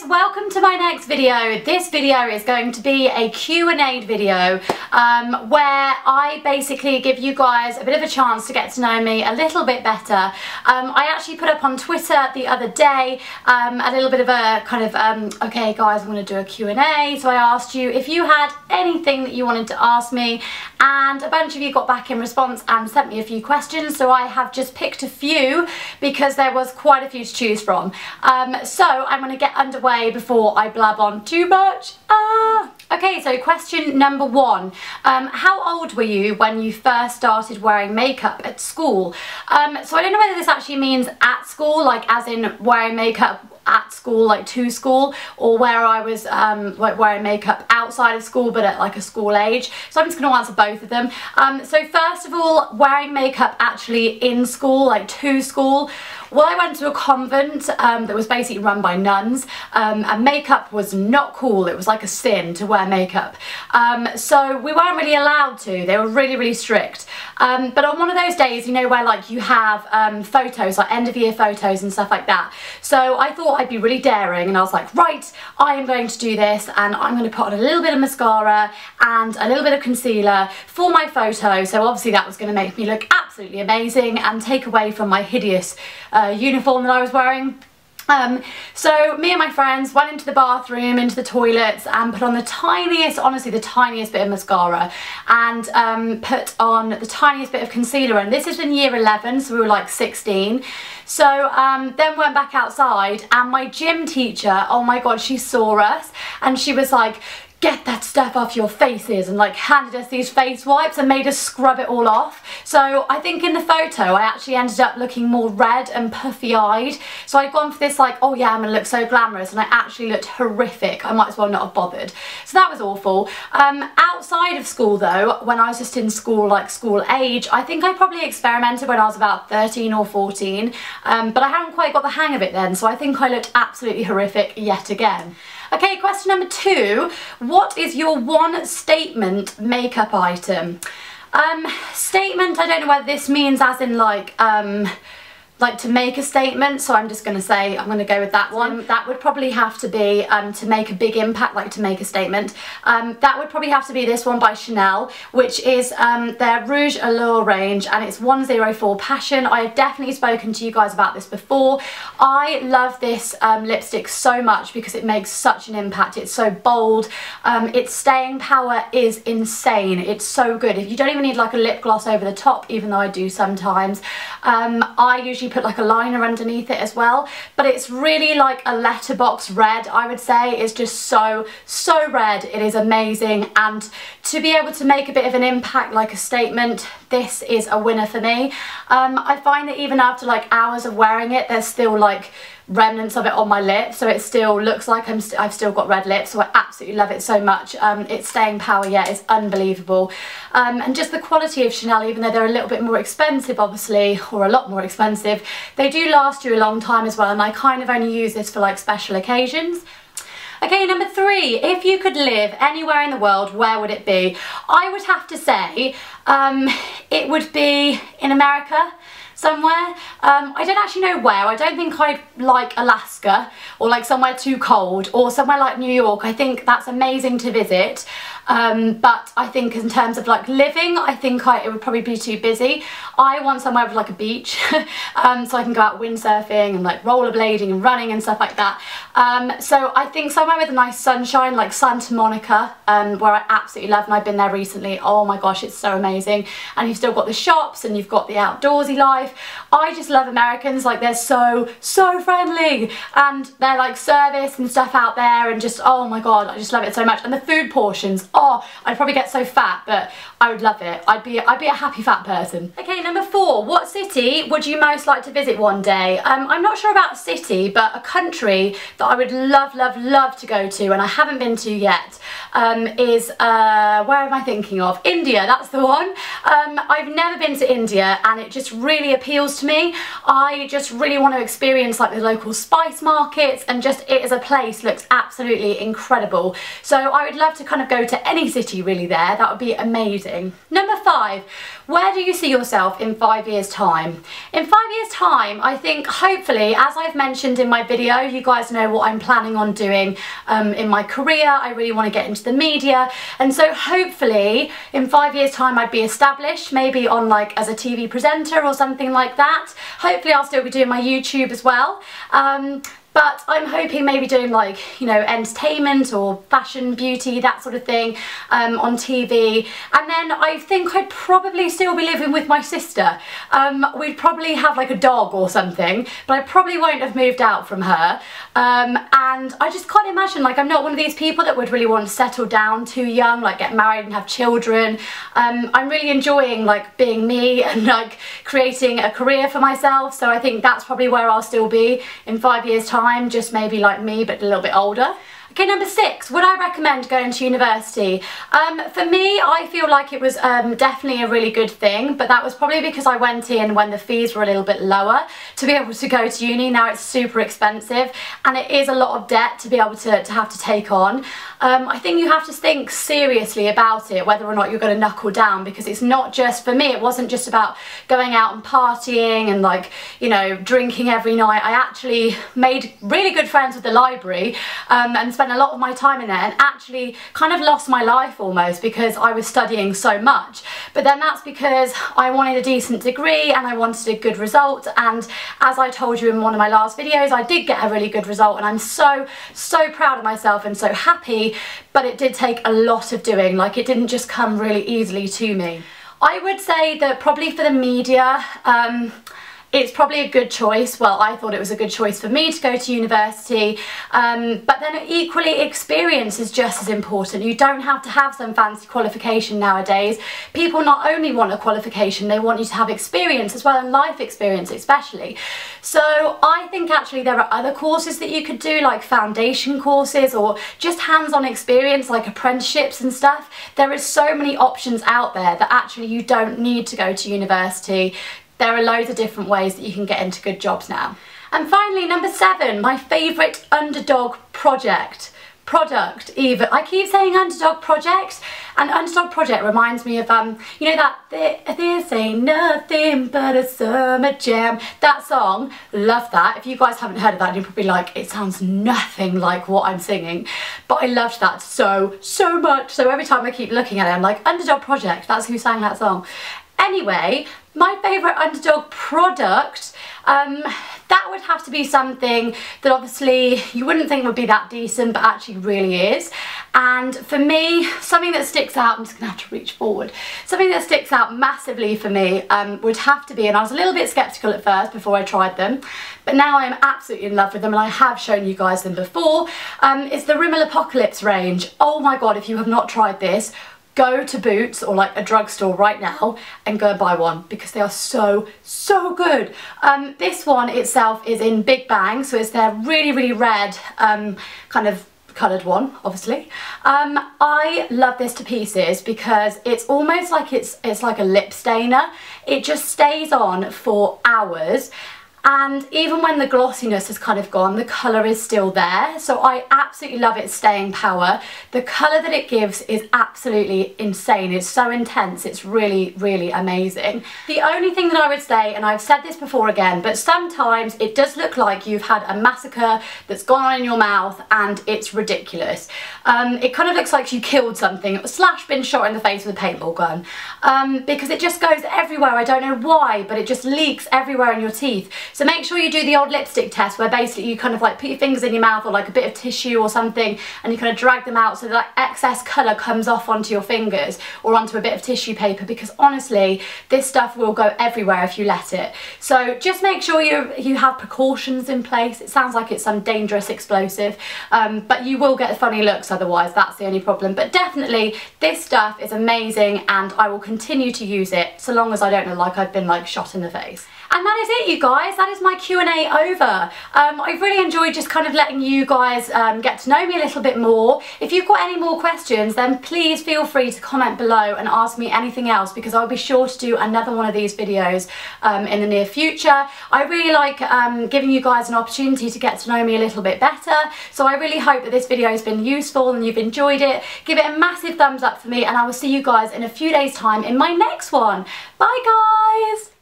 guys, welcome to my next video. This video is going to be a Q&A video where I basically give you guys a bit of a chance to get to know me a little bit better. I actually put up on Twitter the other day a little bit of a kind of, okay guys, I'm going to do a Q&A. So I asked you if you had anything that you wanted to ask me, and a bunch of you got back in response and sent me a few questions. So I have just picked a few because there was quite a few to choose from. So I'm going to get underway before I blab on too much. Okay, so question number one. How old were you when you first started wearing makeup at school? So I don't know whether this actually means at school, like as in wearing makeup at school, like to school, or where I was like wearing makeup outside of school but at like a school age. So I'm just going to answer both of them. So first of all, wearing makeup actually in school, like to school. Well, I went to a convent that was basically run by nuns, and makeup was not cool. It was like a sin to wear makeup. So we weren't really allowed to. They were really, really strict. But on one of those days, you know, where like you have photos, like end of year photos and stuff like that. So I thought I'd be really daring, and I was like, right, I am going to do this, and I'm going to put on a little bit of mascara and a little bit of concealer for my photo. So obviously that was going to make me look absolutely amazing and take away from my hideous uniform that I was wearing. So me and my friends went into the bathroom, into the toilets, and put on the tiniest, honestly the tiniest bit of mascara, and put on the tiniest bit of concealer. And this is in year 11, so we were like 16. So then went back outside, and my gym teacher, oh my god, she saw us and she was like, get that stuff off your faces, and like handed us these face wipes and made us scrub it all off. So I think in the photo I actually ended up looking more red and puffy eyed. So I'd gone for this like, oh yeah, I'm gonna look so glamorous, and I actually looked horrific. I might as well not have bothered. So that was awful. Outside of school though, when I was just in school, like school age, I think I probably experimented when I was about 13 or 14, but I hadn't quite got the hang of it then, so I think I looked absolutely horrific yet again. Okay, question number two. What is your one statement makeup item? Statement, I don't know whether this means as in like to make a statement, so I'm just going to say, I'm going to go with that one. That would probably have to be, to make a big impact, like to make a statement, that would probably have to be this one by Chanel, which is their Rouge Allure range, and it's 104 Passion. I have definitely spoken to you guys about this before. I love this lipstick so much because it makes such an impact. It's so bold. Its staying power is insane. It's so good. If you don't even need like a lip gloss over the top, even though I do sometimes, I usually put like a liner underneath it as well, but it's really like a letterbox red, I would say. It's just so red. It is amazing, and to be able to make a bit of an impact, like a statement, this is a winner for me. I find that even after like hours of wearing it, there's still like remnants of it on my lips, so it still looks like I've still got red lips, so I absolutely love it so much. Its staying power, yeah, is unbelievable, and just the quality of Chanel, even though they're a little bit more expensive obviously, or a lot more expensive, they do last you a long time as well, and I kind of only use this for like special occasions. Okay, number three, if you could live anywhere in the world, where would it be? I would have to say it would be in America somewhere. I don't actually know where. I don't think I'd like Alaska, or like somewhere too cold, or somewhere like New York. I think that's amazing to visit, but I think in terms of like living, I think it would probably be too busy. I want somewhere with like a beach, so I can go out windsurfing and like rollerblading and running and stuff like that. So I think somewhere with a nice sunshine, like Santa Monica, where I absolutely love, and I've been there recently. Oh my gosh, it's so amazing. And you've still got the shops, and you've got the outdoorsy life. I just love Americans. Like, they're so friendly, and they're like service and stuff out there, and just, oh my god, I just love it so much. And the food portions, oh, I'd probably get so fat, but I would love it. I'd be a happy fat person. Okay, number four, what city would you most like to visit one day? I'm not sure about city, but a country that I would love to go to, and I haven't been to yet, is where am I thinking of? India, that's the one. I've never been to India, and it just really appeals to me. I just really want to experience like the local spice markets, and just it as a place looks absolutely incredible. So I would love to kind of go to to any city really there, that would be amazing. Number 5, where do you see yourself in 5 years time? In 5 years time, I think hopefully, as I've mentioned in my video, you guys know what I'm planning on doing in my career. I really want to get into the media, and so hopefully in 5 years time I'd be established, maybe on like as a TV presenter or something like that. Hopefully I'll still be doing my YouTube as well. But I'm hoping maybe doing like, you know, entertainment or fashion, beauty, that sort of thing on TV. And then I think I'd probably still be living with my sister. We'd probably have like a dog or something, but I probably won't have moved out from her. And I just can't imagine, like, I'm not one of these people that would really want to settle down too young, like get married and have children. I'm really enjoying like being me and like creating a career for myself. So I think that's probably where I'll still be in 5 years time. Just maybe like me, but a little bit older. Okay, number 6, would I recommend going to university? For me, I feel like it was definitely a really good thing, but that was probably because I went in when the fees were a little bit lower to be able to go to uni. Now it's super expensive and it is a lot of debt to be able to have to take on. I think you have to think seriously about it, whether or not you're going to knuckle down, because it's not just, for me, it wasn't just about going out and partying and like, you know, drinking every night. I actually made really good friends with the library and spent a lot of my time in there, and actually kind of lost my life almost because I was studying so much. But then that's because I wanted a decent degree and I wanted a good result, and as I told you in one of my last videos, I did get a really good result, and I'm so proud of myself and so happy. But it did take a lot of doing, like it didn't just come really easily to me. I would say that probably for the media, it's probably a good choice. Well, I thought it was a good choice for me to go to university, but then equally experience is just as important. You don't have to have some fancy qualification nowadays. People not only want a qualification, they want you to have experience as well, and life experience especially. So I think actually there are other courses that you could do, like foundation courses or just hands-on experience like apprenticeships and stuff. There is so many options out there that actually you don't need to go to university. There are loads of different ways that you can get into good jobs now. And finally, number 7, my favourite underdog product even. I keep saying underdog project, and underdog project reminds me of, you know that this ain't nothing but a summer jam. That song, love that. If you guys haven't heard of that, you're probably like, it sounds nothing like what I'm singing. But I loved that so much. So every time I keep looking at it, I'm like, underdog project, that's who sang that song. Anyway, my favourite underdog product, that would have to be something that obviously you wouldn't think would be that decent, but actually really is. And for me, something that sticks out, I'm just going to have to reach forward, something that sticks out massively for me would have to be, and I was a little bit sceptical at first before I tried them, but now I am absolutely in love with them, and I have shown you guys them before, is the Rimmel Apocalips range. Oh my god, if you have not tried this, go to Boots or like a drugstore right now and go and buy one, because they are so good. This one itself is in Big Bang, so it's their really red kind of coloured one, obviously. I love this to pieces because it's almost like it's like a lip stainer. It just stays on for hours. And even when the glossiness has kind of gone, the colour is still there. So I absolutely love its staying power. The colour that it gives is absolutely insane. It's so intense. It's really amazing. The only thing that I would say, and I've said this before again, but sometimes it does look like you've had a massacre that's gone on in your mouth, and it's ridiculous. It kind of looks like you killed something, slash been shot in the face with a paintball gun, because it just goes everywhere. I don't know why, but it just leaks everywhere in your teeth. So make sure you do the old lipstick test, where basically you kind of like put your fingers in your mouth or like a bit of tissue or something, and you kind of drag them out so that excess colour comes off onto your fingers or onto a bit of tissue paper, because honestly this stuff will go everywhere if you let it. So just make sure you have precautions in place. It sounds like it's some dangerous explosive, but you will get funny looks otherwise. That's the only problem. But definitely this stuff is amazing, and I will continue to use it so long as I don't look like I've been like shot in the face. And that is it, you guys. That is my Q&A over. I've really enjoyed just kind of letting you guys get to know me a little bit more. If you've got any more questions, then please feel free to comment below and ask me anything else, because I'll be sure to do another one of these videos in the near future. I really like giving you guys an opportunity to get to know me a little bit better, so I really hope that this video has been useful and you've enjoyed it. Give it a massive thumbs up for me, and I will see you guys in a few days' time in my next one. Bye, guys!